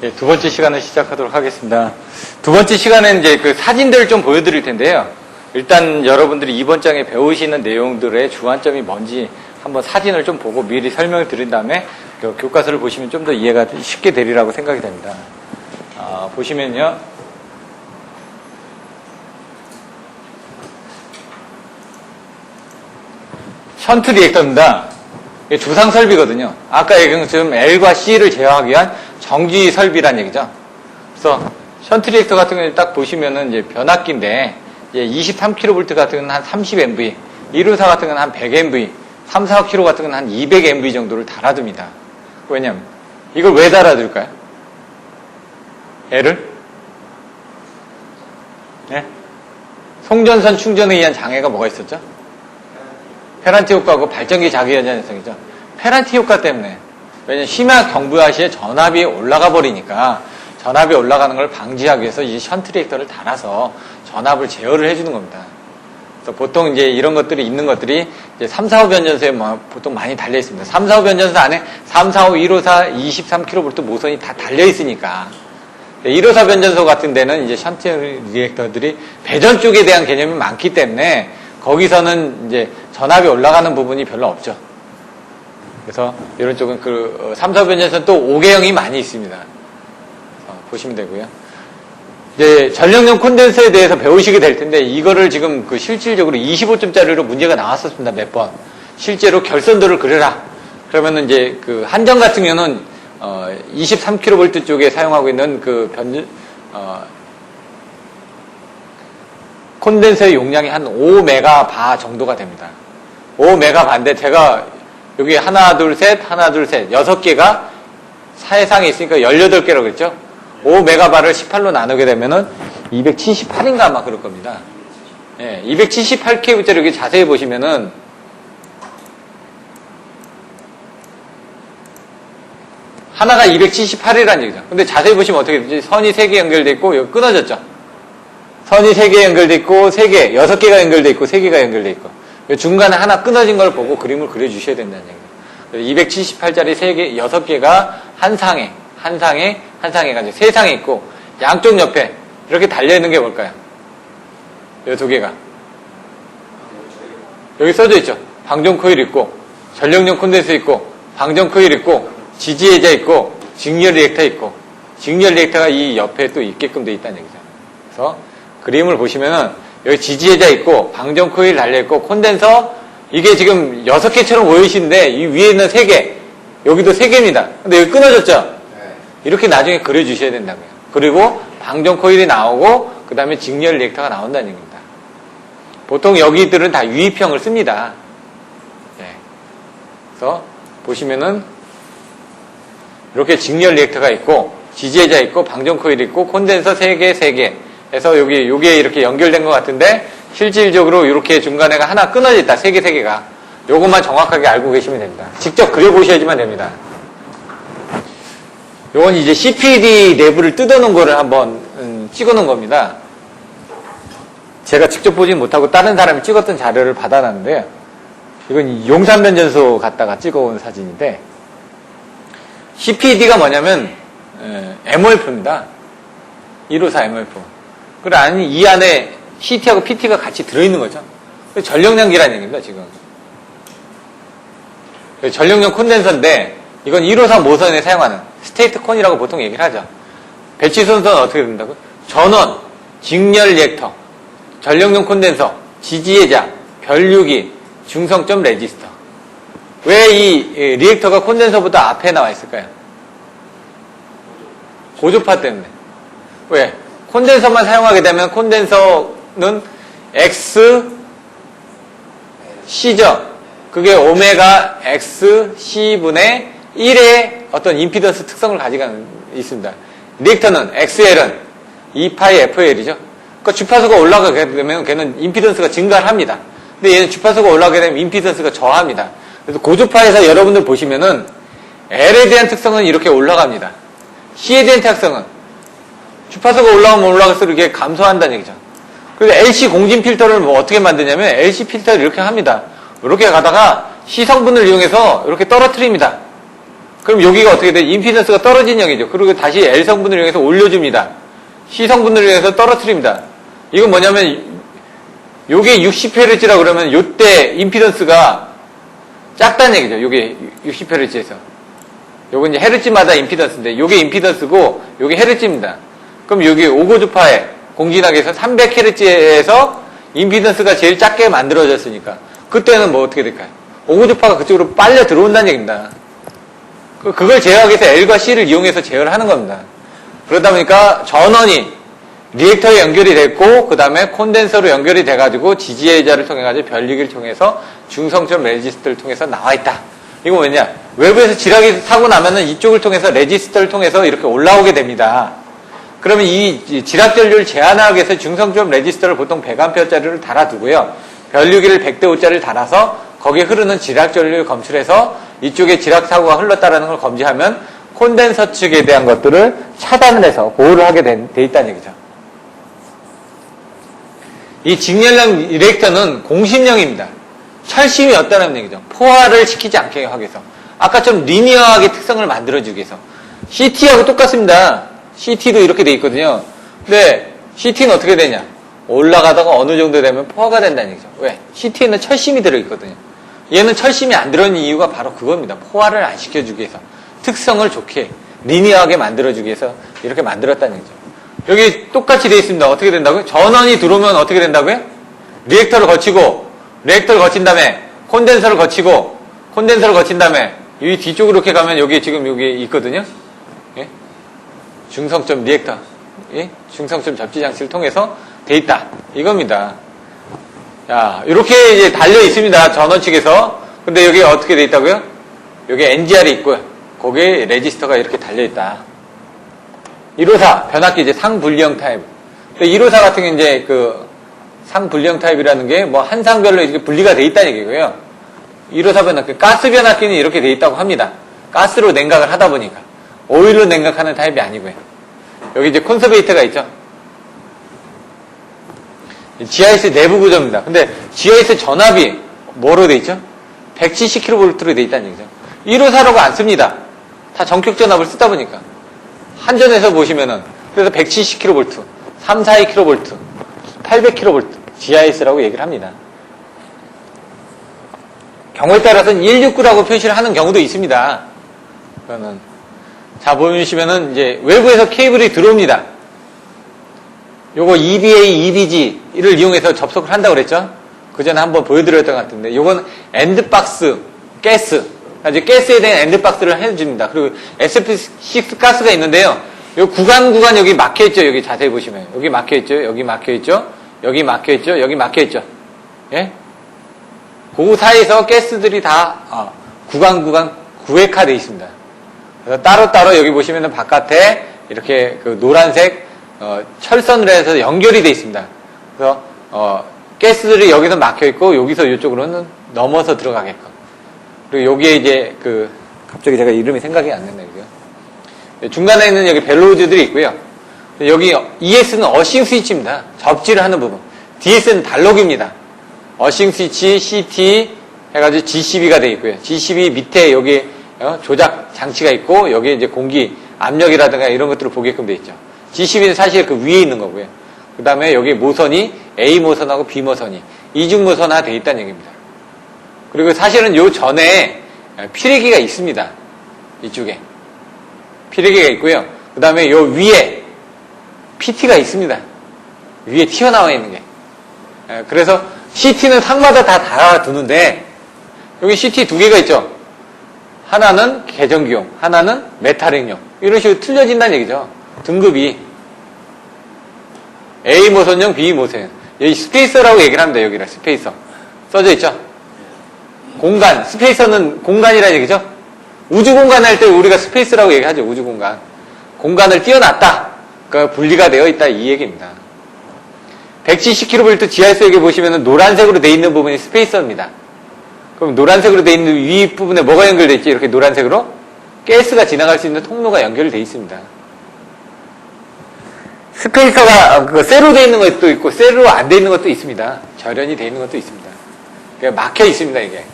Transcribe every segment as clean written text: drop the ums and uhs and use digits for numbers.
예, 두 번째 시간을 시작하도록 하겠습니다. 두 번째 시간은 이제 그 사진들을 좀 보여드릴 텐데요. 일단 여러분들이 이번 장에 배우시는 내용들의 주안점이 뭔지 한번 사진을 좀 보고 미리 설명을 드린 다음에 교과서를 보시면 좀 더 이해가 쉽게 되리라고 생각이 됩니다. 보시면요. 션트 리액터입니다. 이게 주상 설비거든요. 아까 얘기한 것처럼 L과 C를 제어하기 위한 정지 설비란 얘기죠. 그래서 션트 리액터 같은 경우는 딱 보시면은 이제 변압기인데, 이제 23kV 같은 경우는 한 30MV, 1호사 같은 경우는 한 100MV, 3, 4kg 같은 경우는 한 200MV 정도를 달아둡니다. 왜냐면, 이걸 왜 달아둘까요? L을? 네? 송전선 충전에 의한 장애가 뭐가 있었죠? 페란티 효과하고 발전기 자기연전 현상이죠. 페란티 효과 때문에. 왜냐면 심야 경부하 시에 전압이 올라가 버리니까 전압이 올라가는 걸 방지하기 위해서 이 션트 리액터를 달아서 전압을 제어를 해주는 겁니다. 그래서 보통 이제 이런 것들이 있는 것들이 이제 3, 4, 5 변전소에 보통 많이 달려 있습니다. 3, 4, 5 변전소 안에 3, 4, 5, 1호사, 23kV 모선이 다 달려 있으니까 1호사 변전소 같은 데는 이제 션트 리액터들이 배전 쪽에 대한 개념이 많기 때문에 거기서는 이제 전압이 올라가는 부분이 별로 없죠. 그래서 이런 쪽은 그 3, 4 변전소는 또 5개형이 많이 있습니다. 보시면 되고요. 이제 전력용 콘덴서에 대해서 배우시게 될 텐데 이거를 지금 그 실질적으로 25점짜리로 문제가 나왔었습니다. 몇 번. 실제로 결선도를 그려라. 그러면은 이제 그 한정 같은 경우는 23kV 쪽에 사용하고 있는 그 콘덴서의 용량이 한 5메가바 정도가 됩니다. 5메가바인데 제가 여기 하나, 둘, 셋, 6개가 사해상에 있으니까 18개라고 그랬죠? 5메가바를 18로 나누게 되면은 278인가 아마 그럴 겁니다. 예, 278kV짜리 여기 자세히 보시면은 하나가 278이라는 얘기죠. 근데 자세히 보시면 어떻게 되지? 선이 3개 연결돼 있고 여기 끊어졌죠? 선이 3개 연결돼 있고 3개, 6개가 연결돼 있고 3개가 연결돼 있고 중간에 하나 끊어진 걸 보고 그림을 그려주셔야 된다는 얘기예요. 278짜리 3개, 6개가 한 상에 가지고 3상에 있고 양쪽 옆에 이렇게 달려있는 게 뭘까요? 이 2개가 여기 써져 있죠. 방전 코일 있고 전력용 콘덴서 있고 방전 코일 있고 지지해자 있고 직렬 리액터 있고 직렬 리액터가 이 옆에 또 있게끔 돼 있다는 얘기죠. 그래서 그림을 보시면은 여기 지지해자 있고 방전 코일 달려있고 콘덴서 이게 지금 6개처럼 보이시는데 이 위에 있는 3개 여기도 3개입니다. 근데 여기 끊어졌죠? 이렇게 나중에 그려주셔야 된다고요. 그리고 방전 코일이 나오고 그 다음에 직렬 리액터가 나온다는 얘기입니다. 보통 여기들은 다 유입형을 씁니다. 네. 그래서 보시면은 이렇게 직렬 리액터가 있고 지지해자 있고 방전 코일이 있고 콘덴서 3개 해서 요게 이렇게 연결된 것 같은데 실질적으로 이렇게 중간에가 하나 끊어져 있다. 3개가. 요것만 정확하게 알고 계시면 됩니다. 직접 그려보셔야지만 됩니다. 요건 이제 CPD 내부를 뜯어놓은 거를 한번 찍어놓은 겁니다. 제가 직접 보진 못하고 다른 사람이 찍었던 자료를 받아놨는데요. 이건 용산변전소 갔다가 찍어온 사진인데 CPD가 뭐냐면 MOF입니다. 1호사 MOF. 그리고 이 안에 CT하고 PT가 같이 들어있는 거죠. 전력량기라는 얘기입니다. 지금. 전력용 콘덴서인데 이건 1호사 모선에 사용하는 스테이트 콘이라고 보통 얘기를 하죠. 배치 순서는 어떻게 된다고요? 전원, 직렬 리액터, 전력용 콘덴서, 지지해자, 변류기, 중성점 레지스터. 왜 이 리액터가 콘덴서보다 앞에 나와 있을까요? 고주파 때문에. 왜? 콘덴서만 사용하게 되면 콘덴서는 XC죠. 그게 오메가 XC분의 1의 어떤 임피던스 특성을 가지고 있습니다. 리액터는 XL은 2파이 FL이죠. 그러니까 주파수가 올라가게 되면 걔는 임피던스가 증가를 합니다. 근데 얘는 주파수가 올라가게 되면 임피던스가 저하합니다. 그래서 고주파에서 여러분들 보시면은 L에 대한 특성은 이렇게 올라갑니다. C에 대한 특성은 주파수가 올라가면 올라갈수록 이게 감소한다는 얘기죠. 그래서 LC 공진 필터를 뭐 어떻게 만드냐면 LC 필터를 이렇게 합니다. 이렇게 가다가 C 성분을 이용해서 이렇게 떨어뜨립니다. 그럼 여기가 어떻게 돼? 임피던스가 떨어진 역이죠. 그리고 다시 L 성분을 이용해서 올려줍니다. C 성분을 이용해서 떨어뜨립니다. 이건 뭐냐면 요게 60Hz라고 그러면 요때 임피던스가 작다는 얘기죠. 요게 60Hz에서. 요건 이제 헤르츠마다 임피던스인데 요게 임피던스고 요게 헤르츠입니다. 그럼 여기 오고주파에 공진하게에서 300Hz에서 임피던스가 제일 작게 만들어졌으니까 그때는 뭐 어떻게 될까요? 오고주파가 그쪽으로 빨려 들어온다는 얘기입니다. 그걸 제어하기 위해서 L과 C를 이용해서 제어를 하는 겁니다. 그러다 보니까 전원이 리액터에 연결이 됐고 그 다음에 콘덴서로 연결이 돼가지고 지지해자를 통해가지고 변리기를 통해서 중성점 레지스터를 통해서 나와 있다. 이거 뭐냐? 외부에서 지락이 타고 나면은 이쪽을 통해서 레지스터를 통해서 이렇게 올라오게 됩니다. 그러면 이 지락 전류를 제한하기 위해서 중성점 레지스터를 보통 100A짜리를 달아두고요. 변류기를 100대5짜리를 달아서 거기에 흐르는 지락 전류를 검출해서 이쪽에 지락 사고가 흘렀다라는 걸 검지하면 콘덴서 측에 대한 것들을 차단을 해서 보호를 하게 돼 있다는 얘기죠. 이 직렬형 리액터는 공심형입니다. 철심이 없다는 얘기죠. 포화를 시키지 않게 하기 위해서. 아까처럼 리니어하게 특성을 만들어주기 위해서. CT하고 똑같습니다. CT도 이렇게 돼 있거든요. 근데 CT는 어떻게 되냐? 올라가다가 어느 정도 되면 포화가 된다는 얘기죠. 왜? CT에는 철심이 들어있거든요. 얘는 철심이 안 들어있는 이유가 바로 그겁니다. 포화를 안 시켜주기 위해서. 특성을 좋게, 리니어하게 만들어주기 위해서 이렇게 만들었다는 얘기죠. 여기 똑같이 돼 있습니다. 어떻게 된다고요? 전원이 들어오면 어떻게 된다고요? 리액터를 거치고, 리액터를 거친 다음에 콘덴서를 거치고, 콘덴서를 거친 다음에 이 뒤쪽으로 이렇게 가면 여기 지금 여기 있거든요. 예? 중성점 리액터, 예? 중성점 접지 장치를 통해서 돼 있다. 이겁니다. 자, 이렇게 이제 달려 있습니다. 전원 측에서. 근데 여기 어떻게 돼 있다고요? 여기 NGR이 있고요. 거기에 레지스터가 이렇게 달려 있다. 1호사, 변압기 이제 상분리형 타입. 1호사 같은 게 이제 그 상분리형 타입이라는 게 뭐 한 상별로 이렇게 분리가 돼 있다는 얘기고요. 1호사 변압기, 가스 변압기는 이렇게 돼 있다고 합니다. 가스로 냉각을 하다 보니까. 오일로 냉각하는 타입이 아니고요. 여기 이제 콘서베이터가 있죠. GIS 내부 구조입니다. 근데 GIS 전압이 뭐로 돼 있죠? 170kV로 돼 있다는 얘기죠. 1호사라고 안 씁니다. 다 전격 전압을 쓰다 보니까. 한전에서 보시면은, 그래서 170kV, 342kV, 800kV, GIS라고 얘기를 합니다. 경우에 따라서는 169라고 표시를 하는 경우도 있습니다. 그거는. 자, 보시면은 이제 외부에서 케이블이 들어옵니다. 요거 EBA, EBG를 이용해서 접속을 한다고 그랬죠? 그 전에 한번 보여드렸던 것 같은데, 요건 엔드박스, 가스. 이제 가스에 대한 엔드박스를 해줍니다. 그리고 SF6 가스가 있는데요. 요 구간 여기 막혀있죠? 여기 자세히 보시면. 여기 막혀있죠? 여기 막혀있죠? 여기 막혀있죠? 여기 막혀있죠? 예? 그 사이에서 가스들이 다, 구간 구획화되어 있습니다. 그래서 따로따로 여기 보시면은 바깥에 이렇게 그 노란색, 철선으로 해서 연결이 되어 있습니다. 그래서, 가스들이 여기서 막혀있고, 여기서 이쪽으로는 넘어서 들어가게끔. 그리고 여기에 이제 갑자기 제가 이름이 생각이 안 난다, 이게요. 중간에 있는 여기 벨로우즈들이 있고요. 여기 ES는 어싱 스위치입니다. 접지를 하는 부분. DS는 단록입니다. 어싱 스위치, CT 해가지고 GCB가 되어 있고요. GCB 밑에 여기 조작 장치가 있고, 여기에 이제 공기, 압력이라든가 이런 것들을 보게끔 되어 있죠. GCB는 사실 그 위에 있는 거고요. 그 다음에 여기 모선이 A 모선하고 B 모선이 이중 모선화 되어 있다는 얘기입니다. 그리고 사실은 요 전에 피레기가 있습니다. 이쪽에. 피레기가 있고요. 그 다음에 요 위에 PT가 있습니다. 위에 튀어나와 있는 게. 그래서 CT는 상마다 다 달아두는데, 여기 CT 두 개가 있죠. 하나는 계정기용, 하나는 메탈행용. 이런 식으로 틀려진다는 얘기죠. 등급이. A 모선용, B 모선. 여기 스페이서라고 얘기를 합니다. 여기를 스페이서. 써져 있죠. 공간, 스페이서는 공간이라는 얘기죠. 우주공간 할 때 우리가 스페이스라고 얘기하죠. 우주공간. 공간을 띄워놨다. 그러니까 분리가 되어 있다. 이 얘기입니다. 170kV GIS 여기 보시면 노란색으로 되어 있는 부분이 스페이서입니다. 그럼 노란색으로 되어 있는 위 부분에 뭐가 연결되어 있지? 이렇게 노란색으로? 가스가 지나갈 수 있는 통로가 연결되어 있습니다. 스페이서가 쇠로 되어 있는 것도 있고 쇠로 안 되어 있는 것도 있습니다. 절연이 되어 있는 것도 있습니다. 그러니까 막혀 있습니다. 이게.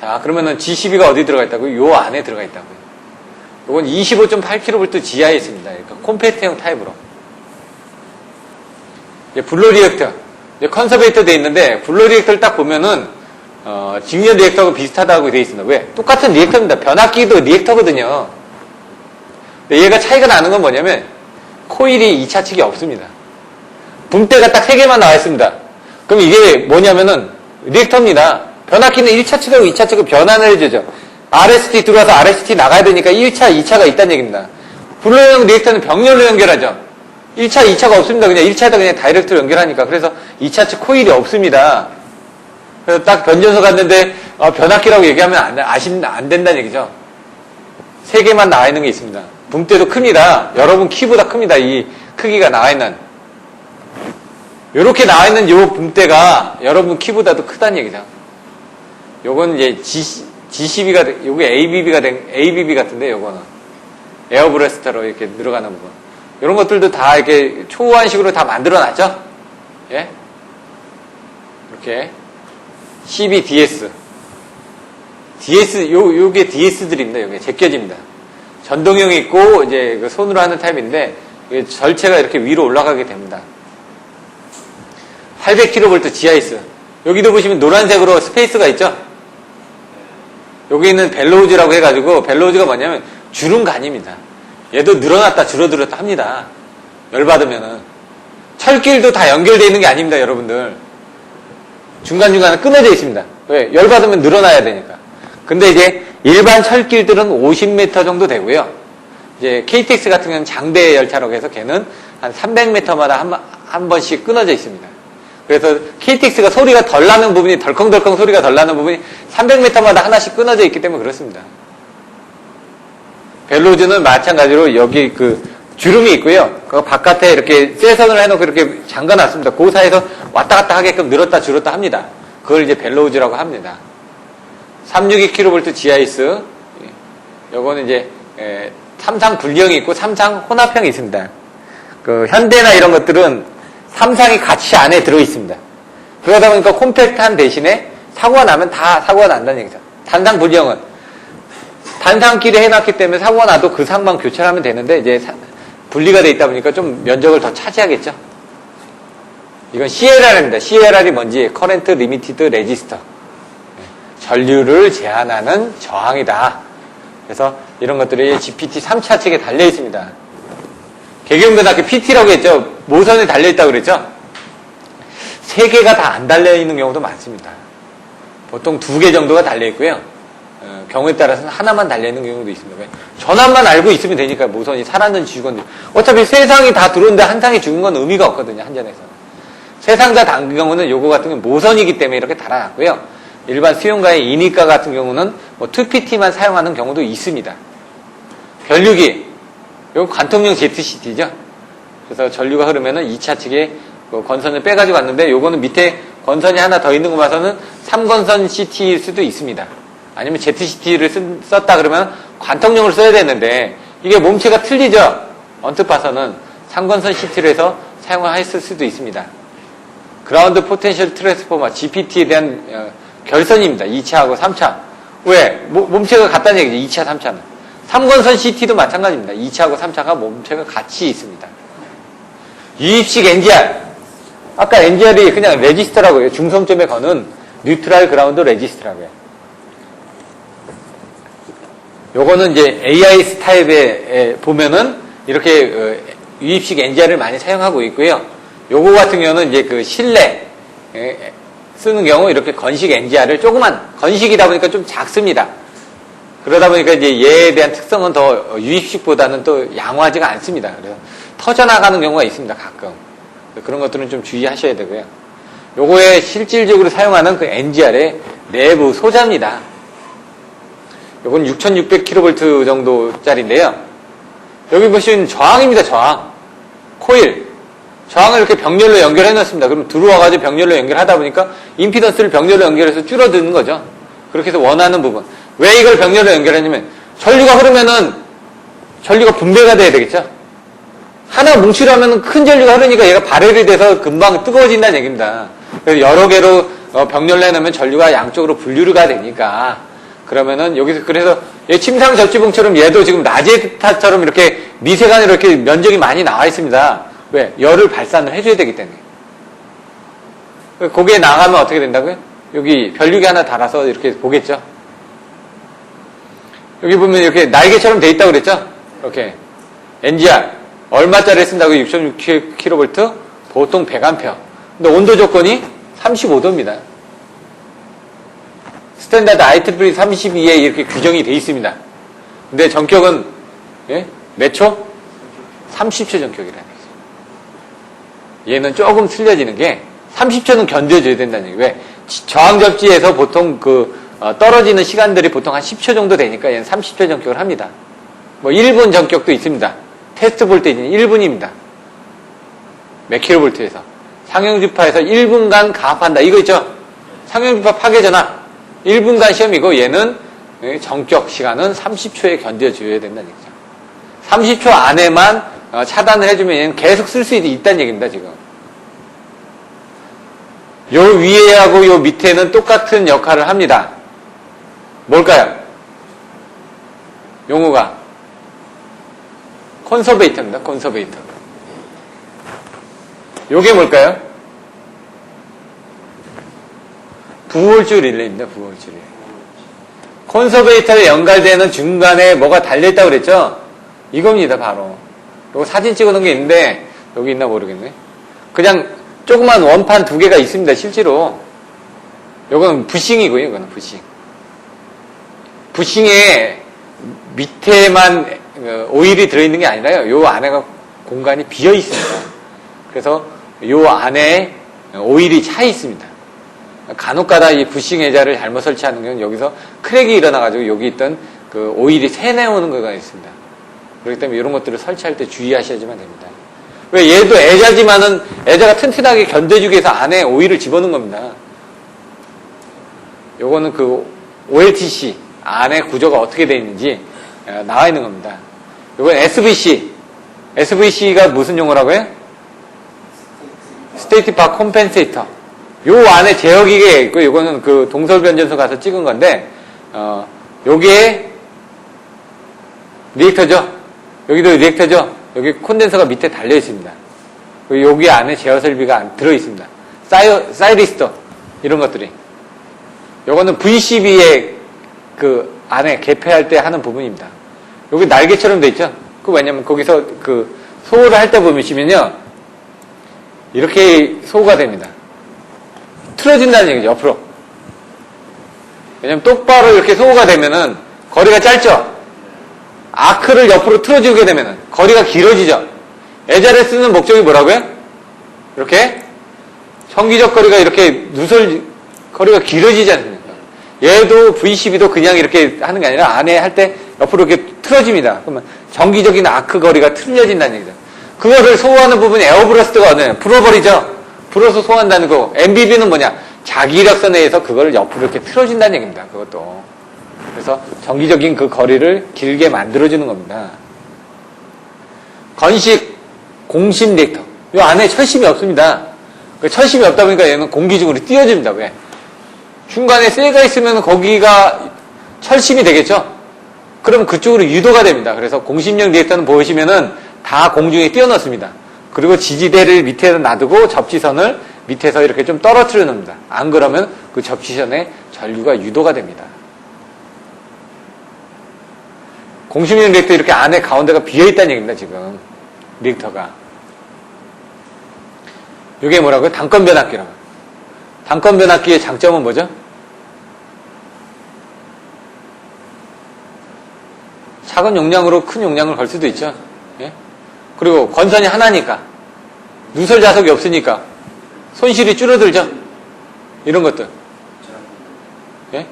자, 그러면은 GCB가 어디 들어가 있다고요? 요 안에 들어가 있다고요. 이건 25.8kV 지하에 있습니다. 그러니까 콤팩트형 타입으로. 블로 리액터. 컨서베이터 돼 있는데, 블로 리액터를 딱 보면은, 직련 리액터하고 비슷하다고 돼 있습니다. 왜? 똑같은 리액터입니다. 변압기도 리액터거든요. 근데 얘가 차이가 나는 건 뭐냐면, 코일이 2차 측이 없습니다. 붐대가 딱 3개만 나와 있습니다. 그럼 이게 뭐냐면은, 리액터입니다. 변압기는 1차 측하고 2차 측을 변환을 해주죠. RST 들어와서 RST 나가야 되니까 1차, 2차가 있다는 얘기입니다. 블로형 리액터는 병렬로 연결하죠. 1차, 2차가 없습니다. 그냥 1차에다 그냥 다이렉트로 연결하니까. 그래서 2차 측 코일이 없습니다. 그래서 딱 변전소 갔는데, 변압기라고 얘기하면 안 된다는 얘기죠. 3개만 나와 있는 게 있습니다. 붐대도 큽니다. 여러분 키보다 큽니다. 이 크기가 나와 있는. 요렇게 나와 있는 요 붐대가 여러분 키보다도 크다는 얘기죠. 요건 이제 GCB가, 요게 ABB 같은데, 요거는. 에어브레스터로 이렇게 늘어가는 부분. 이런 것들도 다 이렇게 초호환식으로 다 만들어 놨죠? 예? 이렇게. CBDS. 요게 DS들입니다. 요게 제껴집니다. 전동형이 있고, 이제 그 손으로 하는 타입인데, 절체가 이렇게 위로 올라가게 됩니다. 800kV 지하이스. 여기도 보시면 노란색으로 스페이스가 있죠? 여기 있는 벨로우즈라고 해가지고, 벨로우즈가 뭐냐면 주름간입니다. 얘도 늘어났다 줄어들었다 합니다. 열받으면은. 철길도 다 연결되어 있는 게 아닙니다, 여러분들. 중간중간에 끊어져 있습니다. 왜? 열받으면 늘어나야 되니까. 근데 이제 일반 철길들은 50m 정도 되고요. 이제 KTX 같은 경우는 장대 열차라고 해서 걔는 한 300m마다 한 번씩 끊어져 있습니다. 그래서 KTX가 소리가 덜 나는 부분이, 덜컹덜컹 소리가 덜 나는 부분이 300m마다 하나씩 끊어져 있기 때문에 그렇습니다. 벨로즈는 마찬가지로 여기 그 주름이 있고요. 그 바깥에 이렇게 쇠선을 해놓고 이렇게 잠가놨습니다. 그 사이에서 왔다 갔다 하게끔 늘었다 줄었다 합니다. 그걸 이제 벨로즈라고 합니다. 362kV 지하이스. 요거는 이제 삼상 분리형이 있고 삼상 혼합형이 있습니다. 그 현대나 이런 것들은 삼상이 같이 안에 들어 있습니다. 그러다 보니까 콤팩트한 대신에 사고가 나면 다 사고가 난다는 얘기죠. 단상 분리형은 단상끼리 해놨기 때문에 사고가 나도 그 상만 교체하면 되는데 이제 분리가 돼 있다 보니까 좀 면적을 더 차지하겠죠. 이건 CLR입니다. CLR이 뭔지 커런트 리미티드 레지스터. 전류를 제한하는 저항이다. 그래서 이런 것들이 GPT 3차 측에 달려 있습니다. 개경고등학교 PT라고 했죠. 모선에 달려있다고 그랬죠. 3개가 다 안 달려있는 경우도 많습니다. 보통 2개 정도가 달려있고요. 경우에 따라서는 하나만 달려있는 경우도 있습니다. 전압만 알고 있으면 되니까 모선이 살았는지 죽었는지. 어차피 세 상이 다 들어오는데 한 상이 죽은 건 의미가 없거든요. 한전에서. 세 상 다 단 경우는 요거 같은 경우는 모선이기 때문에 이렇게 달아놨고요. 일반 수용가의 이니까 같은 경우는 뭐 2PT만 사용하는 경우도 있습니다. 변류기. 이건 관통용 ZCT죠. 그래서 전류가 흐르면은 2차 측에 건선을 빼가지고 왔는데 요거는 밑에 건선이 하나 더 있는 거 봐서는 3건선 CT일 수도 있습니다. 아니면 ZCT를 썼다 그러면 관통용을 써야 되는데 이게 몸체가 틀리죠. 언뜻 봐서는 3건선 CT를 해서 사용을 했을 수도 있습니다. 그라운드 포텐셜 트랜스포머 GPT에 대한 결선입니다. 2차하고 3차. 왜? 몸체가 같다는 얘기죠. 2차, 3차는. 3건선 CT도 마찬가지입니다. 2차하고 3차가 몸체가 같이 있습니다. 유입식 NGR. 아까 NGR이 그냥 레지스터라고 해요. 중성점에 거는 뉴트럴 그라운드 레지스터라고 해요. 요거는 이제 AIS 타입에 보면은 이렇게 유입식 NGR을 많이 사용하고 있고요. 요거 같은 경우는 이제 그 실내 쓰는 경우 이렇게 건식 NGR을 조그만, 건식이다 보니까 좀 작습니다. 그러다 보니까 이제 얘에 대한 특성은 더 유입식보다는 또 양호하지가 않습니다. 그래서 터져나가는 경우가 있습니다, 가끔. 그런 것들은 좀 주의하셔야 되고요. 요거에 실질적으로 사용하는 그 NGR의 내부 소자입니다. 요건 6600kV 정도짜리인데요. 여기 보시면 저항입니다, 저항. 코일. 저항을 이렇게 병렬로 연결해 놓습니다. 그럼 들어와가지고 병렬로 연결하다 보니까 임피던스를 병렬로 연결해서 줄어드는 거죠. 그렇게 해서 원하는 부분. 왜 이걸 병렬로 연결했냐면 전류가 흐르면은 전류가 분배가 돼야 되겠죠. 하나 뭉치려면 큰 전류가 흐르니까 얘가 발열이 돼서 금방 뜨거워진다는 얘기입니다. 그래서 여러 개로 병렬로 해놓으면 전류가 양쪽으로 분류가 되니까 그러면은 여기서 그래서 얘 침상 접지봉처럼 얘도 지금 라제타처럼 이렇게 미세간으로 이렇게 면적이 많이 나와 있습니다. 왜? 열을 발산을 해줘야 되기 때문에. 거기에 나가면 어떻게 된다고요? 여기 별육이 하나 달아서 이렇게 보겠죠? 여기 보면 이렇게 날개처럼 돼 있다고 그랬죠? 이렇게. NGR. 얼마짜리 쓴다고 6.6kV? 보통 100A. 근데 온도 조건이 35도입니다. 스탠다드 IEEE 32에 이렇게 규정이 돼 있습니다. 근데 전격은, 예? 몇 초? 30초 전격이라는 얘기죠. 얘는 조금 틀려지는 게 30초는 견뎌줘야 된다는 얘기예요. 왜? 저항접지에서 보통 떨어지는 시간들이 보통 한 10초 정도 되니까 얘는 30초 전격을 합니다. 뭐 1분 전격도 있습니다. 테스트 볼테이지는 1분입니다. 몇 킬로볼트에서. 상형주파에서 1분간 가압한다. 이거 있죠? 상형주파 파괴전압. 1분간 시험이고 얘는 전격 시간은 30초에 견뎌줘야 된다는 얘기죠. 30초 안에만 차단을 해주면 얘는 계속 쓸 수 있다는 얘기입니다, 지금. 요 위에하고 요 밑에는 똑같은 역할을 합니다. 뭘까요? 용어가 컨서베이터입니다. 컨서베이터. 요게 뭘까요? 부홀주 릴레이입니다. 부홀주 릴레이. 컨서베이터에 연결되는 중간에 뭐가 달려있다고 그랬죠? 이겁니다. 바로. 요거 사진 찍어놓은 게 있는데 여기 있나 모르겠네. 그냥 조그만 원판 2개가 있습니다. 실제로. 요거는 부싱이고요. 이거는 부싱. 부싱에 밑에만 오일이 들어있는 게 아니라요. 요 안에가 공간이 비어 있습니다. 그래서 요 안에 오일이 차 있습니다. 간혹가다 이 부싱 의자를 잘못 설치하는 경우는 여기서 크랙이 일어나가지고 여기 있던 그 오일이 새내오는 거가 있습니다. 그렇기 때문에 이런 것들을 설치할 때 주의하셔야지만 됩니다. 왜? 얘도 애자지만은 애자가 튼튼하게 견뎌주기 위해서 안에 오일을 집어넣은 겁니다. 요거는 그 OLTC 안에 구조가 어떻게 되어 있는지 나와 있는 겁니다. 요건 SVC. SVC가 무슨 용어라고요? 스테이트 바 컴펜세이터. 요 안에 제어기계가 있고, 요거는 그 동설변전소 가서 찍은 건데, 요게 리액터죠? 여기도 리액터죠? 여기 콘덴서가 밑에 달려 있습니다. 여기 안에 제어 설비가 들어 있습니다. 사이리스터. 이런 것들이. 요거는 VCB의 그 안에 개폐할 때 하는 부분입니다. 여기 날개처럼 돼 있죠? 왜냐면 거기서 그 소호를 할 때 보시면요. 이렇게 소호가 됩니다. 틀어진다는 얘기죠, 옆으로. 왜냐면 똑바로 이렇게 소호가 되면은 거리가 짧죠? 아크를 옆으로 틀어주게 되면은 거리가 길어지죠? 애자를 쓰는 목적이 뭐라고요? 이렇게 정기적 거리가 이렇게 거리가 길어지지 않습니까? 얘도 VCB도 그냥 이렇게 하는 게 아니라 안에 할 때 옆으로 이렇게 틀어집니다. 그러면 정기적인 아크 거리가 틀려진다는 얘기죠. 그거를 소화하는 부분이 에어브러스트가 어디냐? 불어버리죠? 불어서 소화한다는 거. MBB는 뭐냐? 자기력선 내에서 그거를 옆으로 이렇게 틀어진다는 얘기입니다. 그것도. 그래서 정기적인 그 거리를 길게 만들어주는 겁니다. 건식, 공심 리액터. 이 안에 철심이 없습니다. 그 철심이 없다 보니까 얘는 공기중으로 띄워집니다. 왜? 중간에 쇠가 있으면 거기가 철심이 되겠죠? 그럼 그쪽으로 유도가 됩니다. 그래서 공심형 리액터는 보시면은 다 공중에 띄워넣습니다. 그리고 지지대를 밑에 놔두고 접지선을 밑에서 이렇게 좀 떨어뜨려 놓습니다. 안 그러면 그 접지선에 전류가 유도가 됩니다. 공심형 리액터 이렇게 안에 가운데가 비어있다는 얘기입니다. 지금 리액터가. 이게 뭐라고요? 단건 변압기라고. 단건 변압기의 장점은 뭐죠? 작은 용량으로 큰 용량을 걸 수도 있죠. 예? 그리고 건선이 하나니까 누설 자석이 없으니까 손실이 줄어들죠. 이런 것들. 예?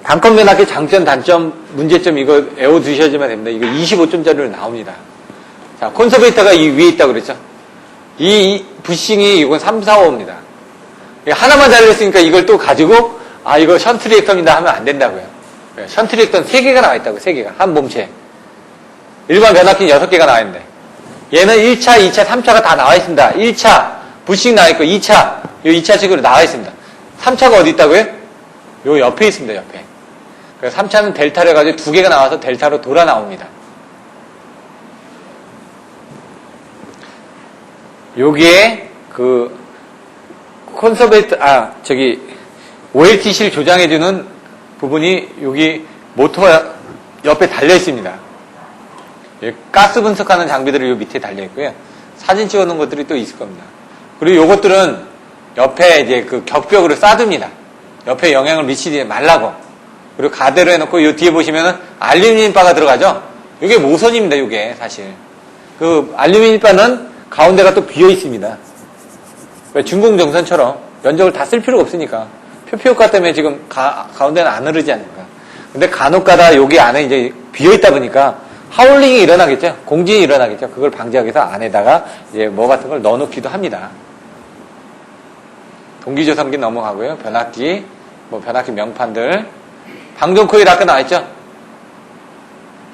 단건 변압기 장점, 단점, 문제점 이거 외워두셔야지만 됩니다. 이거 25점짜리로 나옵니다. 자, 콘서베이터가 이 위에 있다고 그랬죠. 이 부싱이 이건 3, 4, 5입니다. 하나만 달려있으니까 이걸 또 가지고 이거 션트 리액터입니다 하면 안 된다고요. 션트 리액터는 3개가 나와 있다고. 3개가. 한 몸체에. 일반 변압기는 6개가 나와 있는데 얘는 1차, 2차, 3차가 다 나와 있습니다. 1차 부싱 나와 있고 2차 요 2차 식으로 나와 있습니다. 3차가 어디 있다고요? 요 옆에 있습니다. 옆에. 그래서 3차는 델타로 해가지고 2개가 나와서 델타로 돌아 나옵니다. 여기에 그 OLTC를 조장해주는 부분이 여기 모터가 옆에 달려 있습니다. 가스 분석하는 장비들이 요 밑에 달려 있고요. 사진 찍어놓은 것들이 또 있을 겁니다. 그리고 요것들은 옆에 이제 그 격벽으로 싸둡니다. 옆에 영향을 미치지 말라고. 그리고 가대로 해놓고 요 뒤에 보시면은 알루미늄 바가 들어가죠? 이게 모선입니다, 요게 사실. 그 알루미늄 바는 가운데가 또 비어 있습니다. 중공정선처럼 연적을 다 쓸 필요가 없으니까. 표피 효과 때문에 지금 가운데는 안 흐르지 않습니까? 근데 간혹가다 여기 안에 이제 비어 있다 보니까 하울링이 일어나겠죠? 공진이 일어나겠죠? 그걸 방지하기 위해서 안에다가 이제 뭐 같은 걸 넣어놓기도 합니다. 동기조성기 넘어가고요. 변압기, 변압기 명판들. 방전 코일 아까 나와있죠?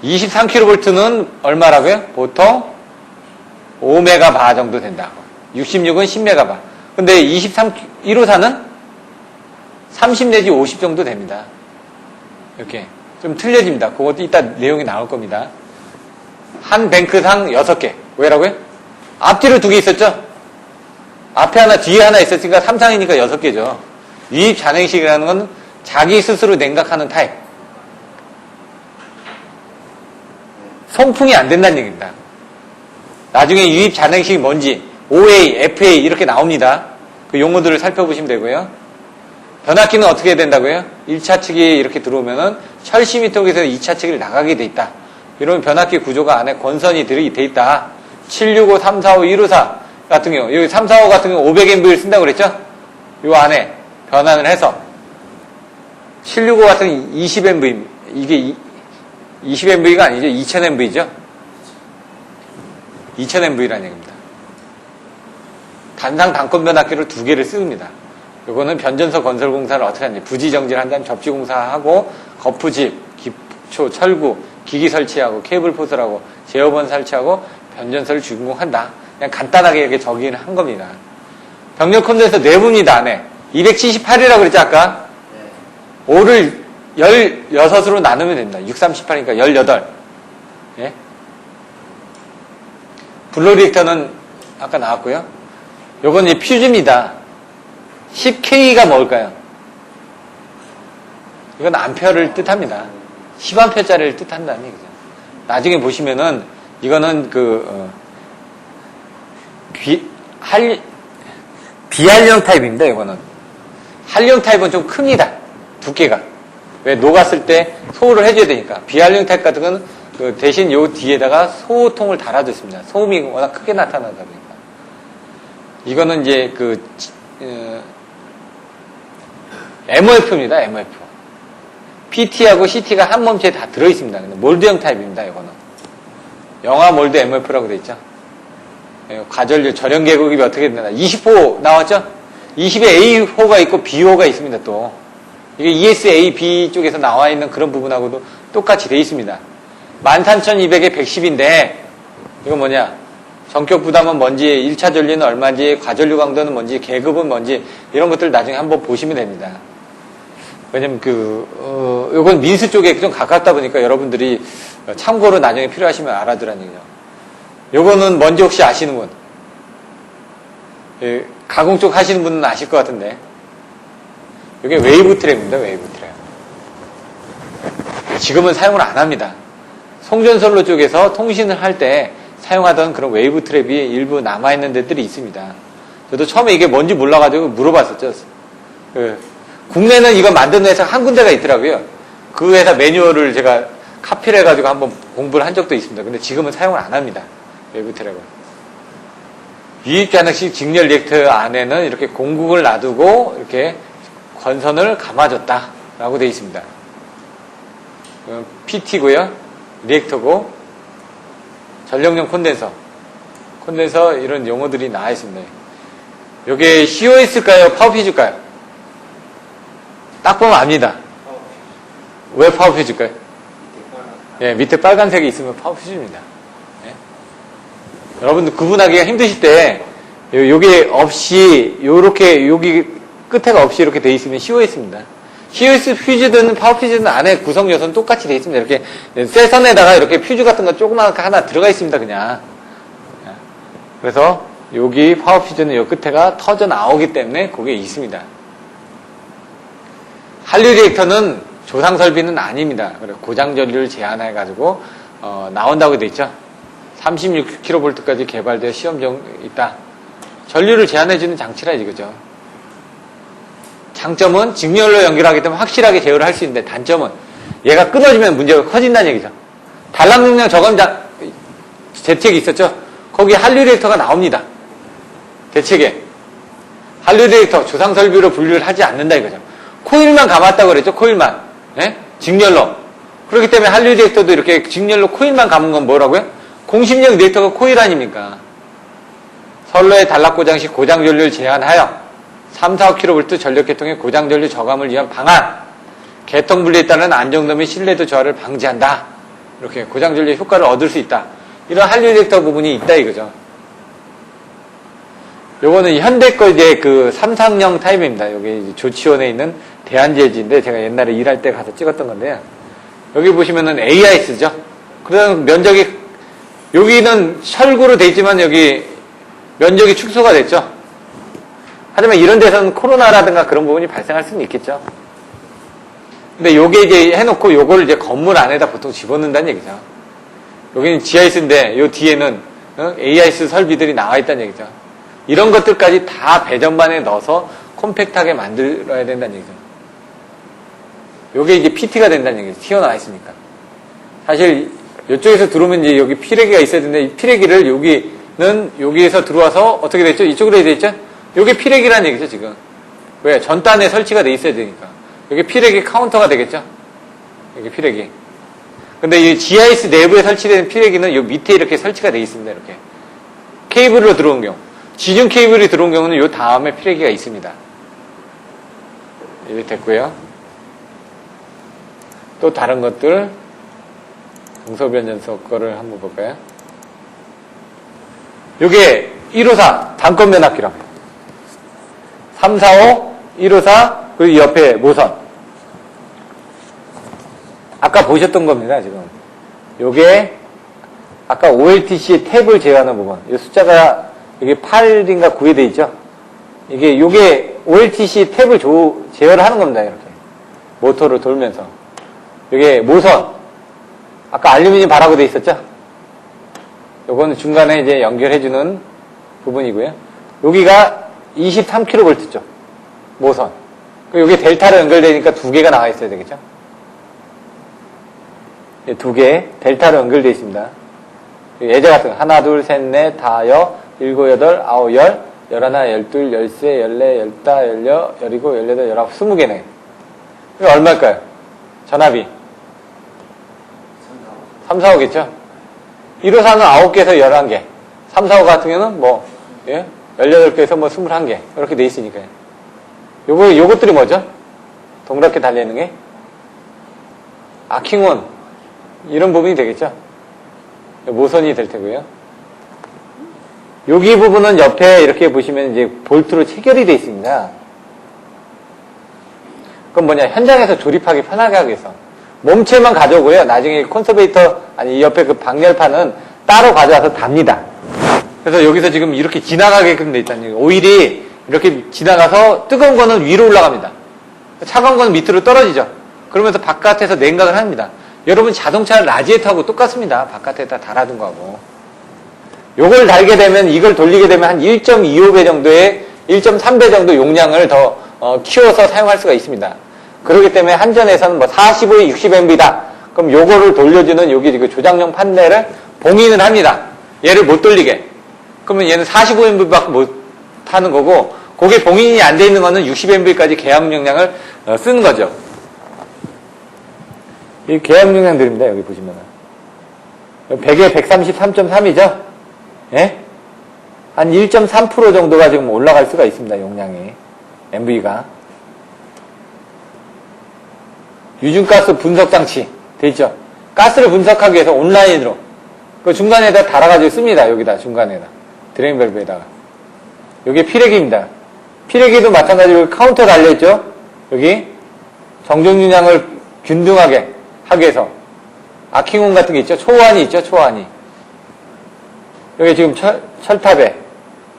23kV는 얼마라고요? 보통 5메가바 정도 된다고. 66은 10메가바. 근데 154는 30 내지 50 정도 됩니다. 이렇게. 좀 틀려집니다. 그것도 이따 내용이 나올 겁니다. 한 뱅크상 6개. 왜라고요? 앞뒤로 2개 있었죠? 앞에 하나, 뒤에 하나 있었으니까 3상이니까 6개죠. 유입 잔행식이라는 건 자기 스스로 냉각하는 타입. 송풍이 안 된다는 얘기입니다. 나중에 유입 잔행식이 뭔지 OA, FA 이렇게 나옵니다. 그 용어들을 살펴보시면 되고요. 변압기는 어떻게 해야 된다고요? 1차 측이 이렇게 들어오면은 철심이 통해서 2차 측이 나가게 돼 있다. 이러면 변압기 구조가 안에 권선이 돼 있다. 765, 345, 154 같은 경우, 여기 345 같은 경우 500MV를 쓴다고 그랬죠? 요 안에 변환을 해서 765 같은 경우 20MV, 이게 20MV가 아니죠? 2000MV죠? 2000MV라는 얘기입니다. 단상 단권 변압기를 2개를 씁니다. 요거는 변전소 건설 공사를 어떻게 하는지 부지정지를 한 다음에 접지 공사하고 거푸집, 기초, 철구, 기기 설치하고 케이블 포설하고 제어번 설치하고 변전소를 준공한다. 그냥 간단하게 이렇게 적기는 한 겁니다. 병력 콘덴서 내부입니다. 안에 278이라고 그랬죠 아까? 5를 16으로 나누면 됩니다. 6, 38이니까 18. 예? 블로 리액터는 아까 나왔고요. 요건 이제 퓨즈입니다. 10K가 뭘까요? 이건 암페어를 뜻합니다. 10암페어짜리를 뜻한다는 얘기죠. 나중에 보시면은 이거는 비활용 타입입니다. 이거는 활용 타입은 좀 큽니다. 두께가. 왜 녹았을 때 소호를 해줘야 되니까. 비활용 타입 같은 건 대신 요 뒤에다가 소호통을 달아줬습니다. 소음이 워낙 크게 나타나다 보니까. 이거는 이제 MOF입니다. MOF. PT하고 CT가 한 몸체에 다 들어있습니다. 근데 몰드형 타입입니다. 이거는. 영화 몰드 MOF라고 되어 있죠. 과전류 절연 계곡이 어떻게 되나. 20호 나왔죠? 20에 A호가 있고 B호가 있습니다. 또. 이게 ESA, B 쪽에서 나와 있는 그런 부분하고도 똑같이 되어 있습니다. 13200에 110인데, 이거 뭐냐. 전격 부담은 뭔지, 1차 전류는 얼마인지, 과전류 강도는 뭔지, 계급은 뭔지, 이런 것들 나중에 한번 보시면 됩니다. 왜냐면 요건 민수 쪽에 좀 가깝다 보니까 여러분들이 참고로 나중에 필요하시면 알아두라는 얘기죠. 요거는 뭔지 혹시 아시는 분? 가공 쪽 하시는 분은 아실 것 같은데. 이게 웨이브 트랩입니다, 웨이브 트랩. 지금은 사용을 안 합니다. 송전선로 쪽에서 통신을 할 때 사용하던 그런 웨이브 트랩이 일부 남아있는 데들이 있습니다. 저도 처음에 이게 뭔지 몰라가지고 물어봤었죠. 국내는 이거 만드는 회사가 한 군데가 있더라고요. 그 회사 매뉴얼을 제가 카피를 해가지고 한번 공부를 한 적도 있습니다. 근데 지금은 사용을 안 합니다. 웨이브 트랩을. 유입자능식 직렬 리액터 안에는 이렇게 공국을 놔두고 이렇게 권선을 감아줬다라고 되어 있습니다. PT고요. 리액터고 전력용 콘덴서 이런 용어들이 나와 있습니다. 이게 COS일까요? 파워퓨즈일까요? 딱 보면 압니다. 왜 파워퓨즈일까요? 예, 밑에 빨간색이 있으면 파워퓨즈입니다. 예? 여러분들 구분하기가 힘드실 때 요게 없이 요렇게 여기 끝에가 없이 이렇게 돼 있으면 COS입니다. CS 퓨즈든 파워 퓨즈든 안에 구성 요소는 똑같이 되어 있습니다. 이렇게 셀선에다가 이렇게 퓨즈 같은 거 조그맣게 하나 들어가 있습니다. 그냥. 그래서 여기 파워 퓨즈는 요 끝에가 터져 나오기 때문에 그게 있습니다. 한류 리액터는 조상 설비는 아닙니다. 고장 전류를 제한해가지고 나온다고 돼 있죠. 36kV까지 개발되어 시험 중 있다. 전류를 제한해주는 장치라 이거죠. 장점은 직렬로 연결하기 때문에 확실하게 제어를 할 수 있는데 단점은 얘가 끊어지면 문제가 커진다는 얘기죠. 단락 용량 저감 대책이 있었죠. 거기에 한류 리액터가 나옵니다. 대책에 한류 리액터 조상 설비로 분류를 하지 않는다 이거죠. 코일만 감았다고 그랬죠. 코일만. 네? 직렬로. 그렇기 때문에 한류 리액터도 이렇게 직렬로 코일만 감은 건 뭐라고요? 공심력 리액터가 코일 아닙니까? 선로의 단락 고장 시 고장 전류를 제한하여 3, 4, 5kV 전력계통의 고장 전류 저감을 위한 방안. 계통 분리에 따른 안정도 및 신뢰도 저하를 방지한다. 이렇게 고장 전류 효과를 얻을 수 있다. 이런 한류 리액터 부분이 있다 이거죠. 요거는 현대 거 이제 그 삼상형 타입입니다. 여기 조치원에 있는 대한제지인데 제가 옛날에 일할 때 가서 찍었던 건데요. 여기 보시면은 AIS죠. 그래서 면적이 여기는 철구로 돼 있지만 여기 면적이 축소가 됐죠. 하지만 이런 데서는 코로나라든가 그런 부분이 발생할 수는 있겠죠. 근데 요게 이제 해놓고 요거를 이제 건물 안에다 보통 집어넣는다는 얘기죠. 여기는 GIS인데 요 뒤에는 AIS 설비들이 나와 있다는 얘기죠. 이런 것들까지 다 배전반에 넣어서 콤팩트하게 만들어야 된다는 얘기죠. 요게 이제 PT가 된다는 얘기죠. 튀어나와 있으니까. 사실 이쪽에서 들어오면 이제 여기 피레기가 있어야 되는데 이 피레기를 여기에서 들어와서 어떻게 됐죠? 이쪽으로 돼 있죠? 요게 피레기라는 얘기죠, 지금. 왜? 전단에 설치가 돼 있어야 되니까. 여기 피레기 카운터가 되겠죠? 여기 피레기. 근데 이 GIS 내부에 설치된 피레기는 요 밑에 이렇게 설치가 돼 있습니다, 이렇게. 케이블로 들어온 경우. 지중 케이블이 들어온 경우는 요 다음에 피레기가 있습니다. 이렇게 됐고요. 또 다른 것들, 동서변전소 거를 한번 볼까요? 요게 154 단건 면압기랍. 345, 154, 그리고 옆에 모선. 아까 보셨던 겁니다, 지금. 요게, 아까 OLTC의 탭을 제어하는 부분. 이 숫자가 여기 8인가 9에 돼 있죠? 요게 OLTC 탭을 제어를 하는 겁니다, 이렇게. 모터를 돌면서. 요게 모선. 아까 알루미늄 바라고 돼 있었죠? 요거는 중간에 이제 연결해주는 부분이고요. 여기가 23kV죠. 모선. 요게 델타로 연결되니까 두 개가 나와 있어야 되겠죠? 두 개, 델타로 연결되어 있습니다. 예제 같은 거. 하나, 둘, 셋, 넷, 다여, 일곱, 여덟, 아홉, 열, 열하나, 열둘, 열세, 열네, 열다, 열여, 열일곱, 열여덟, 열아홉, 20개네. 이거 얼마일까요? 전압이. 3, 4, 5겠죠? 1호사는 9개에서 11개. 3, 4, 5 같은 경우는 뭐, 예? 18개에서 뭐 21개. 이렇게 돼 있으니까요. 요것들이 뭐죠? 동그랗게 달려있는 게? 아킹온. 이런 부분이 되겠죠? 모선이 될 테고요. 여기 부분은 옆에 이렇게 보시면 이제 볼트로 체결이 되어 있습니다. 그건 뭐냐, 현장에서 조립하기 편하게 하기 위해서. 몸체만 가져오고요. 나중에 콘서베이터, 아니, 이 옆에 그 방열판은 따로 가져와서 답니다. 그래서 여기서 지금 이렇게 지나가게끔 돼 있다는 얘기예요. 오일이 이렇게 지나가서 뜨거운 거는 위로 올라갑니다. 차가운 거는 밑으로 떨어지죠. 그러면서 바깥에서 냉각을 합니다. 여러분 자동차 라지에이터하고 똑같습니다. 바깥에다 달아둔 거하고. 요걸 달게 되면, 이걸 돌리게 되면 한 1.25배 정도의, 1.3배 정도 용량을 더 키워서 사용할 수가 있습니다. 그렇기 때문에 한전에서는 뭐 45에 60MV다. 그럼 요거를 돌려주는 여기 그 조작용 판넬을 봉인을 합니다. 얘를 못 돌리게. 그러면 얘는 45MV밖에 못 하는 거고, 그게 봉인이 안 돼 있는 거는 60MV까지 계약 용량을 쓰는 거죠. 이 계약 용량들입니다. 여기 보시면은. 100에 133.3이죠? 예? 한 1.3% 정도가 지금 올라갈 수가 있습니다. 용량이. MV가. 유증가스 분석장치 돼 있죠. 가스를 분석하기 위해서 온라인으로 그 중간에다 달아가지고 씁니다. 여기다 중간에다 드레인 밸브에다가. 여기 피레기입니다. 피레기도 마찬가지로 카운터 달려있죠. 여기 정전율량을 균등하게 하기 위해서 아킹온 같은 게 있죠. 초호환이 있죠. 초호환이. 여기 지금 철탑에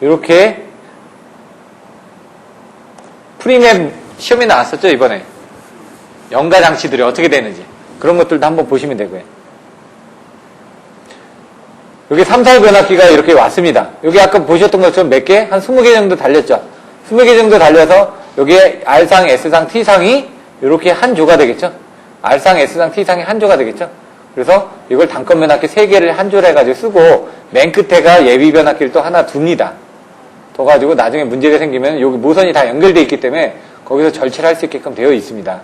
이렇게 프리맵 시험에 나왔었죠. 이번에. 연가 장치들이 어떻게 되는지. 그런 것들도 한번 보시면 되고요. 여기 3살 변압기가 이렇게 왔습니다. 여기 아까 보셨던 것처럼 몇 개? 한 20개 정도 달렸죠. 20개 정도 달려서 여기에 R상, S상, T상이 이렇게 한 조가 되겠죠. R상, S상, T상이 한 조가 되겠죠. 그래서 이걸 단건 변압기 3개를 한 조로 해가지고 쓰고 맨 끝에가 예비 변압기를 또 하나 둡니다. 둬가지고 나중에 문제가 생기면 여기 모선이 다 연결되어 있기 때문에 거기서 절취를 할 수 있게끔 되어 있습니다.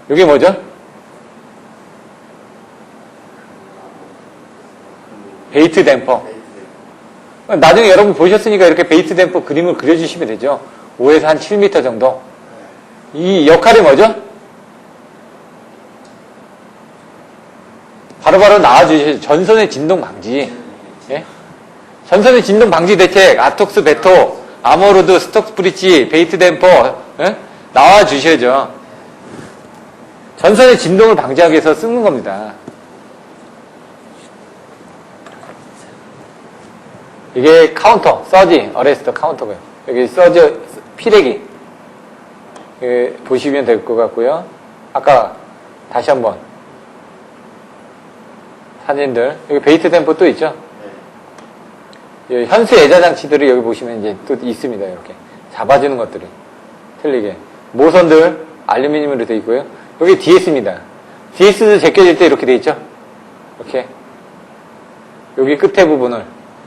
이게 뭐죠? 베이트 댐퍼. 나중에 여러분 보셨으니까 이렇게 베이트 댐퍼 그림을 그려주시면 되죠. 5에서 한 7m 정도. 이 역할이 뭐죠? 바로바로 나와주시죠. 전선의 진동 방지. 예? 전선의 진동 방지 대책, 아톡스, 베토, 아모로드, 스톡스 브릿지, 베이트 댐퍼, 예? 나와주셔야죠. 전선의 진동을 방지하기 위해서 쓰는 겁니다. 이게 카운터, 서지, 어레스터 카운터고요. 여기 서지, 피레기. 보시면 될 것 같고요. 아까 다시 한번 사진들. 여기 베이트 댐퍼 또 있죠? 네. 현수 예자 장치들이 여기 보시면 이제 또 있습니다. 이렇게 잡아주는 것들이 틀리게. 모선들 알루미늄으로 되어 있고요. 여기 DS입니다. DS도 제껴질 때 이렇게 되어 있죠? 이렇게. 여기 끝에 부분을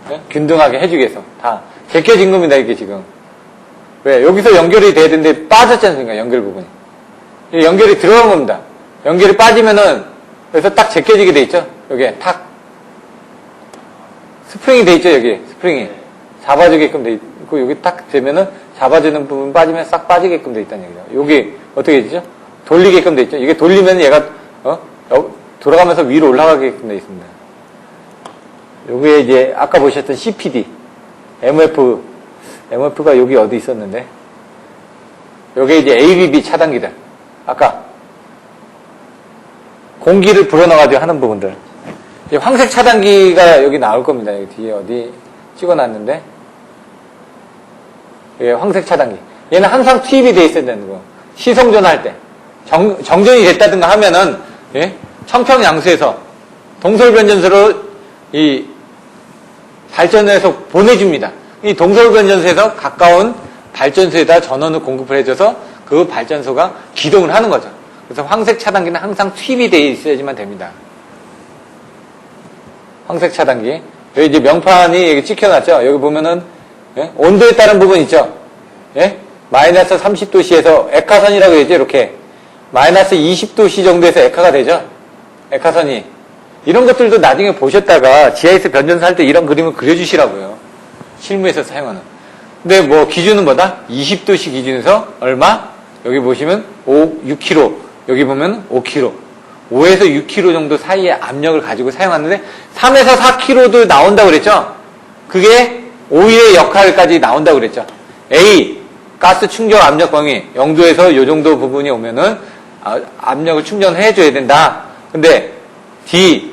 네? 균등하게 해주기 위해서 다 제껴진 겁니다. 이게 지금. 왜? 여기서 연결이 돼야 되는데 빠졌지 않습니까? 연결 부분이. 연결이 들어간 겁니다. 연결이 빠지면은 그래서 딱 제껴지게 돼 있죠? 여기에 탁. 스프링이 돼 있죠? 여기 스프링이. 잡아주게끔 돼 있고 여기 딱 되면은 잡아주는 부분 빠지면 싹 빠지게끔 돼 있다는 얘기죠. 여기 어떻게 되죠? 돌리게끔 돼 있죠? 이게 돌리면 얘가 돌아가면서 위로 올라가게끔 돼 있습니다. 여기에 이제 아까 보셨던 CPD, MF가 여기 어디 있었는데 여기에 이제 ABB 차단기들 아까 공기를 불어넣어가지고 하는 부분들 이제 황색 차단기가 여기 나올 겁니다. 여기 뒤에 어디 찍어놨는데 예, 황색 차단기 얘는 항상 투입이 돼 있어야 되는 거 시성전 할 때 정전이 됐다든가 하면은 예? 청평양수에서 동설변전소로 이 발전해서 보내줍니다. 이 동설변전소에서 가까운 발전소에다 전원을 공급을 해줘서 그 발전소가 기동을 하는 거죠. 그래서 황색 차단기는 항상 투입이 되어 있어야지만 됩니다. 황색 차단기. 여기 이제 명판이 여기 찍혀놨죠. 여기 보면은 예? 온도에 따른 부분 있죠. 예? 마이너스 30도씨에서 액화선이라고 했죠. 이렇게 마이너스 20도씨 정도에서 액화가 되죠. 액화선이. 이런 것들도 나중에 보셨다가 GIS 변전소 할 때 이런 그림을 그려주시라고요. 실무에서 사용하는. 근데 뭐 기준은 뭐다? 20도씨 기준에서 얼마? 여기 보시면 6kg. 여기 보면 5kg. 5에서 6kg 정도 사이의 압력을 가지고 사용하는데 3에서 4kg도 나온다고 그랬죠? 그게 오일의 역할까지 나온다고 그랬죠? A, 가스 충전 압력 범위 0도에서 이 정도 부분이 오면은 압력을 충전해줘야 된다. 근데 D,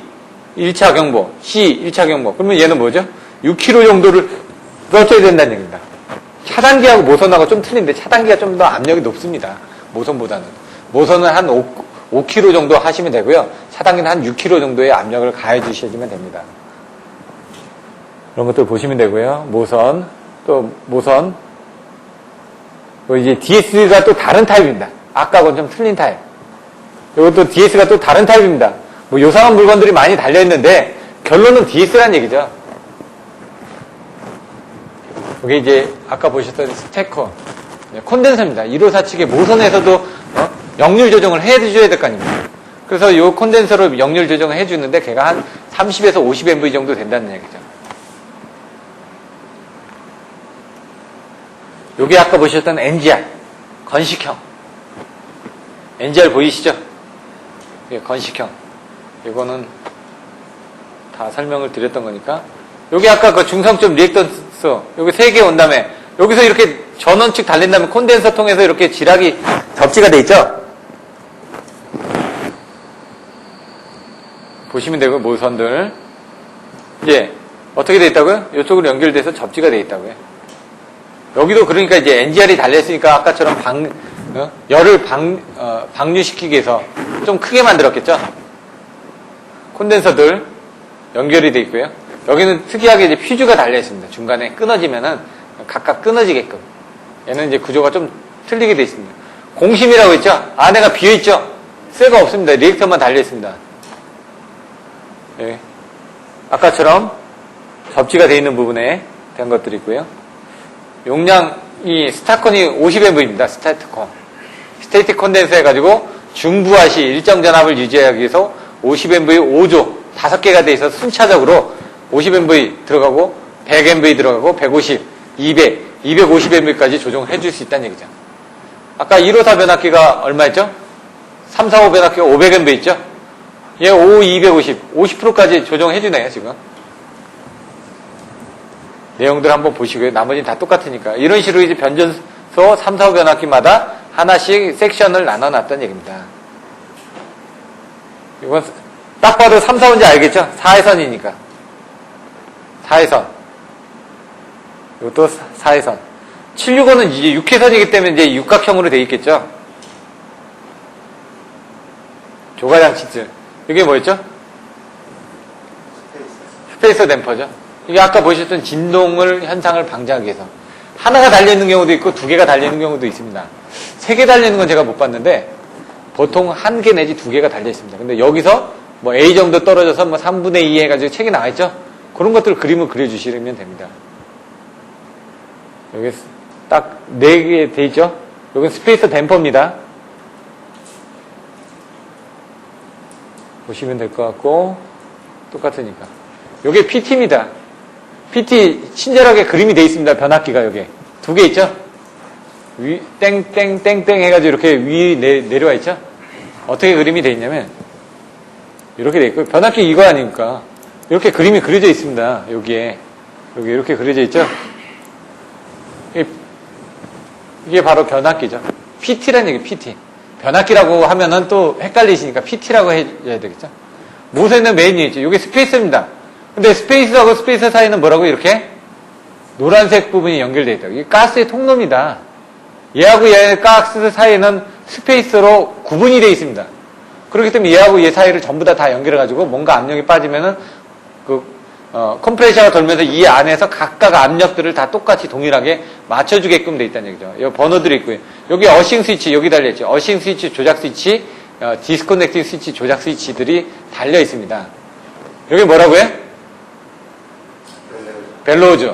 1차 경보, C, 1차 경보. 그러면 얘는 뭐죠? 6kg 정도를 써줘야 된다는 얘기입니다. 차단기하고 모선하고 좀 틀린데 차단기가 좀 더 압력이 높습니다. 모선보다는. 모선은 한 5kg 정도 하시면 되고요. 차단기는 한 6kg 정도의 압력을 가해 주시면 됩니다. 이런 것들 보시면 되고요. 모선, 또 모선. 또 이제 DS가 또 다른 타입입니다. 아까하고는 좀 틀린 타입. 이것도 DS가 또 다른 타입입니다. 뭐 요상한 물건들이 많이 달려있는데 결론은 DS라는 얘기죠. 이게 이제 아까 보셨던 스테커 콘덴서입니다. 1호사 측의 모선에서도 역률 조정을 해줘야 될 거 아닙니까? 그래서 이 콘덴서로 역률 조정을 해주는데 걔가 한 30에서 50MV 정도 된다는 얘기죠. 요게 아까 보셨던 NGR 건식형 NGR 보이시죠? 이게 건식형 이거는 다 설명을 드렸던 거니까 여기 아까 그 중성점 리액턴스 여기 3개 온 다음에 여기서 이렇게 전원 측 달린 다음에 콘덴서 통해서 이렇게 지락이 접지가 돼 있죠? 보시면 되고, 모선들. 이제, 어떻게 돼 있다고요? 이쪽으로 연결돼서 접지가 돼 있다고요. 여기도 그러니까 이제 NGR이 달려있으니까 아까처럼 열을 방류시키기 위해서 좀 크게 만들었겠죠? 콘덴서들 연결이 돼 있고요. 여기는 특이하게 이제 퓨즈가 달려있습니다. 중간에 끊어지면은 각각 끊어지게끔. 얘는 이제 구조가 좀 틀리게 돼 있습니다. 공심이라고 했죠? 안에가 비어있죠? 쇠가 없습니다. 리액터만 달려있습니다. 예. 아까처럼 접지가 돼 있는 부분에 된 것들이 있고요. 용량이 스타콘이 50MV입니다. 스테이틱 콘덴서 해가지고 중부하시 일정 전압을 유지하기 위해서 50MV 5조 5개가 돼 있어서 순차적으로 50MV 들어가고 100MV 들어가고 150, 200, 250MV까지 조정해 줄 수 있다는 얘기죠. 아까 154 변압기가 얼마였죠? 345 변압기가 500MV 있죠? 얘 5, 250, 50%까지 조정해 주네요, 지금. 내용들 한번 보시고요. 나머지는 다 똑같으니까. 이런 식으로 이제 변전소 3, 4, 5 변압기마다 하나씩 섹션을 나눠놨다는 얘기입니다. 이건 딱 봐도 3, 4, 5인지 알겠죠? 4회선이니까. 4회선. 이것도 4회선. 765는 이제 6회선이기 때문에 이제 육각형으로 되어 있겠죠? 조가장치들. 이게 뭐였죠? 스페이서 댐퍼죠. 이게 아까 보셨던 진동을 현상을 방지하기 위해서 하나가 달려있는 경우도 있고 2개가 달려있는 경우도 있습니다. 3개 달려있는 건 제가 못 봤는데 보통 1개 내지 2개가 달려있습니다. 근데 여기서 뭐 A 정도 떨어져서 뭐 3분의 2 해가지고 책이 나와있죠? 그런 것들 그림을 그려주시면 됩니다. 여기 딱 4개 돼 있죠? 여긴 스페이서 댐퍼입니다. 보시면 될 것 같고 똑같으니까. 요게 PT입니다. PT 친절하게 그림이 돼 있습니다. 변압기가 여기 2개 있죠? 위 땡땡땡땡 해가지고 이렇게 위 내려와 있죠? 어떻게 그림이 돼 있냐면 이렇게 돼 있고 변압기 이거 아닙니까? 이렇게 그림이 그려져 있습니다. 여기에 여기 이렇게 그려져 있죠? 이게 바로 변압기죠. PT라는 얘기 PT. 변압기라고 하면은 또 헷갈리시니까 PT라고 해줘야 되겠죠? 모세는 메인이 있죠. 이게 스페이스입니다. 근데 스페이스하고 스페이스 사이는 뭐라고 이렇게 노란색 부분이 연결되어 있다. 이게 가스의 통로입니다. 얘하고 얘 가스 사이에는 스페이스로 구분이 되어 있습니다. 그렇기 때문에 얘하고 얘 사이를 전부 다 연결해가지고 뭔가 압력이 빠지면은 컴프레셔가 돌면서 이 안에서 각각 압력들을 다 똑같이 동일하게 맞춰주게끔 되어 있다는 얘기죠. 여기 번호들이 있고요. 여기 어싱 스위치 여기 달려있죠. 어싱 스위치 조작 스위치, 디스커넥팅 스위치 조작 스위치들이 달려 있습니다. 여기 뭐라고요? 벨로우즈.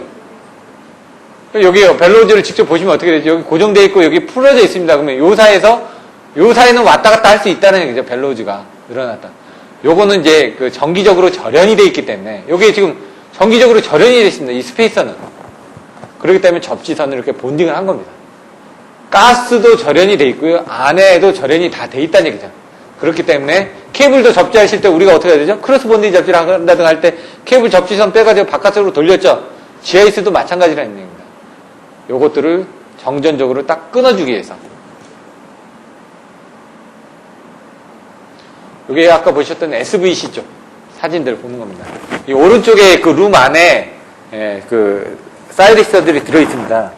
여기 벨로우즈를 직접 보시면 어떻게 되죠? 여기 고정되어 있고 여기 풀어져 있습니다. 그러면 요 사이는 왔다 갔다 할 수 있다는 얘기죠. 벨로우즈가 늘어났다. 요거는 이제 그 정기적으로 절연이 되어 있기 때문에 요게 지금 정기적으로 절연이 되어 있습니다. 이 스페이서는. 그렇기 때문에 접지선을 이렇게 본딩을 한 겁니다. 가스도 절연이 되어 있고요. 안에도 절연이 다 되어 있다는 얘기죠. 그렇기 때문에 케이블도 접지하실 때 우리가 어떻게 해야 되죠? 크로스 본딩 접지를 한다든가 할 때 케이블 접지선 빼가지고 바깥으로 돌렸죠? GIS도 마찬가지라는 얘기입니다. 요것들을 정전적으로 딱 끊어주기 위해서. 이게 아까 보셨던 SVC 쪽 사진들 보는 겁니다. 이 오른쪽에 그 룸 안에 그 사이리스터들이 들어있습니다.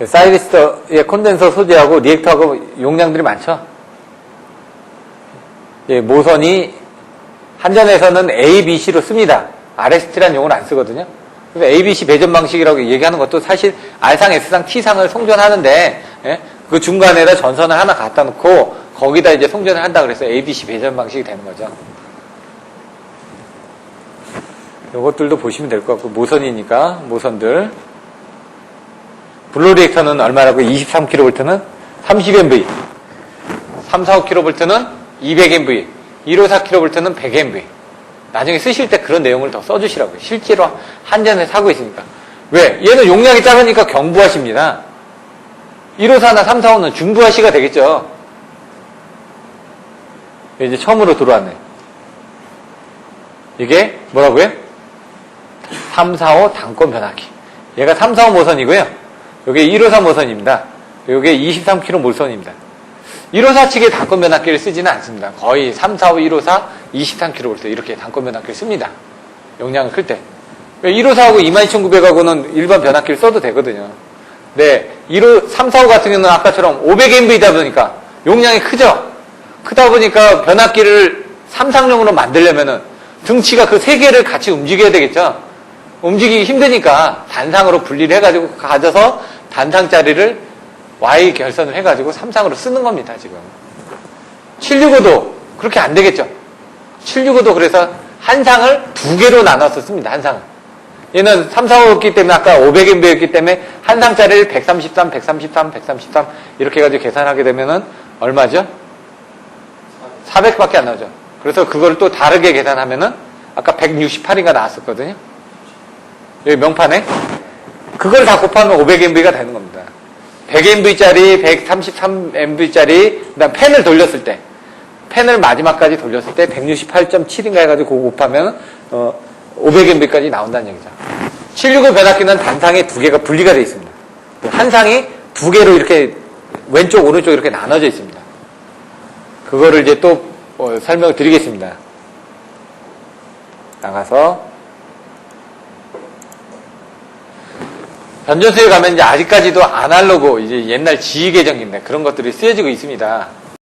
사이리스터의 콘덴서 소재하고 리액터하고 용량들이 많죠. 모선이 한전에서는 ABC로 씁니다. RST라는 용어를 안 쓰거든요. 그래서 ABC 배전 방식이라고 얘기하는 것도 사실 R상, S상, T상을 송전하는데 그 중간에다 전선을 하나 갖다 놓고 거기다 이제 송전을 한다 그래서 ABC 배전 방식이 되는 거죠. 이것들도 보시면 될 것 같고 모선이니까 모선들. 블로 리액터는 얼마라고? 23kV는 30MV, 345kV는 200MV, 154kV는 100MV. 나중에 쓰실 때 그런 내용을 더 써주시라고요. 실제로 한전에 사고 있으니까. 왜? 얘는 용량이 작으니까 경부하시입니다. 154나 345는 중부하시가 되겠죠. 이제 처음으로 들어왔네. 이게 뭐라고요? 345 단권 변압기. 얘가 345 모선이고요. 요게 154 모선입니다. 요게 23km 몰선입니다. 154 측에 단권 변압기를 쓰지는 않습니다. 거의 345, 154, 23km 몰선 이렇게 단권 변압기를 씁니다. 용량을 클 때. 154하고 22900하고는 일반 변압기를 써도 되거든요. 네, 345 같은 경우는 아까처럼 500MV다 보니까 용량이 크죠? 크다 보니까 변압기를 3상용으로 만들려면은 등치가 그 세 개를 같이 움직여야 되겠죠? 움직이기 힘드니까 단상으로 분리를 해가지고 가져서 단상짜리를 Y 결선을 해가지고 3상으로 쓰는 겁니다, 지금. 765도 그렇게 안 되겠죠? 765도 그래서 한 상을 두 개로 나눠서 씁니다, 한 상을. 얘는 345였기 때문에 아까 500MB였기 때문에 한 상짜리를 133, 133, 133 이렇게 해가지고 계산하게 되면은 얼마죠? 400밖에 안 나오죠. 그래서 그걸 또 다르게 계산하면은 아까 168인가 나왔었거든요. 여기 명판에 그걸 다 곱하면 500MB가 되는 겁니다. 100MB짜리, 133MB짜리 그다음 펜을 돌렸을 때 펜을 마지막까지 돌렸을 때 168.7인가 해가지고 그거 곱하면 500MB까지 나온다는 얘기죠. 765 변압기는 단상에 두 개가 분리가 되어 있습니다. 한 상이 두 개로 이렇게 왼쪽 오른쪽 이렇게 나눠져 있습니다. 그거를 이제 또 설명을 드리겠습니다. 나가서 변전소에 가면 이제 아직까지도 아날로그 이제 옛날 지휘 계정기인데 그런 것들이 쓰여지고 있습니다.